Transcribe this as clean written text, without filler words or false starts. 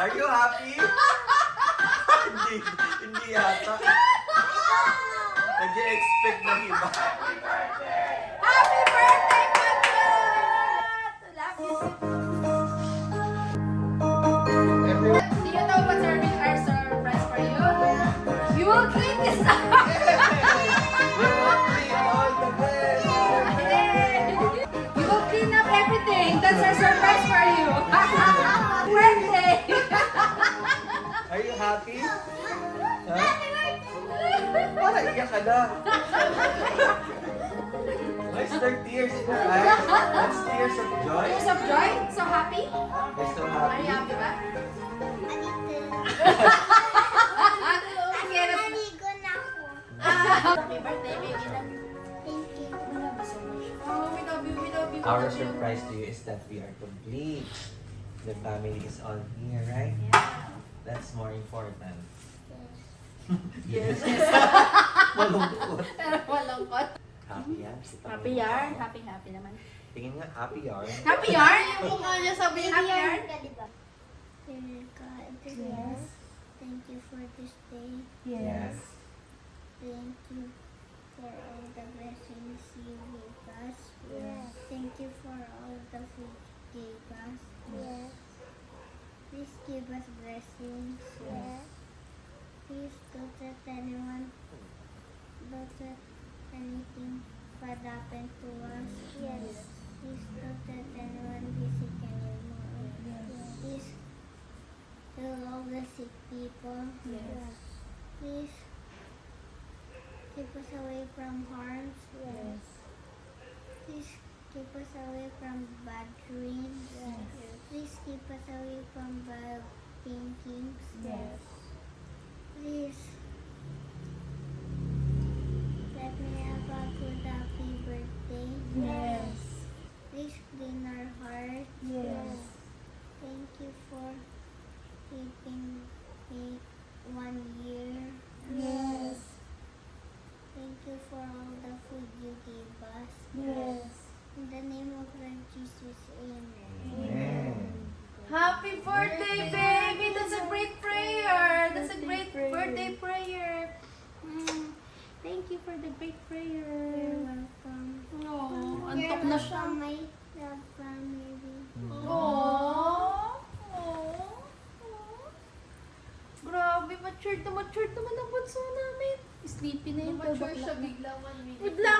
Are you happy? Hindi yata. Nag-expect ng iba. Happy birthday, Patriot! Love you. Do you know what's our surprise for you? You will clean this up! You will clean up everything. That's our surprise for you. Birthday! Are you happy? Huh? Para iyak ka na. Why is there tears in your eyes? That's tears of joy. Tears of joy? So happy? You're so Are happy? you happy ba? Naligo na ako. Happy birthday, baby. Thank you. We love you so much. Oh, we love you, we love you. we Our love you. surprise to you is that we are complete. The family is all here, right? Yeah. That's more important. Yes. Malungkot. Malungkot. Happy yan. Happy yarn. Happy naman. Tingin nga, happy yarn. Happy yarn? Yung mukha niya sabi happy yarn. Dear God, Yes. thank you for this day. Yes. Thank you for all the blessings you gave us. Yes. Thank you for all the food you gave us. Yes. Please give us blessings. Yes. Please don't let anyone, don't let anything bad happen to us. Yes. Please don't let anyone be sick anymore. Yes. Please heal all the sick people. Yes. Please keep us away from harms. Yes. Please keep us away from bad dreams. Yes. Please keep us away from bad thinkings. Yes. Please let me have a good happy birthday. Yes. Please clean our heart. Yes. Thank you for keeping me 1 year. Yes. Thank you for all the food you gave us. Yes. In the name of Lord Jesus, amen. Amen. Happy birthday, baby! That's a great prayer. That's a great birthday prayer. Thank you for the great You're prayer. welcome. Oh, You're antok na siya. welcome, my love family. Aww. Grabe, matured na matured naman ang bunso namin. Sleepy na yung Mature siya bigla 1 minute. Bigla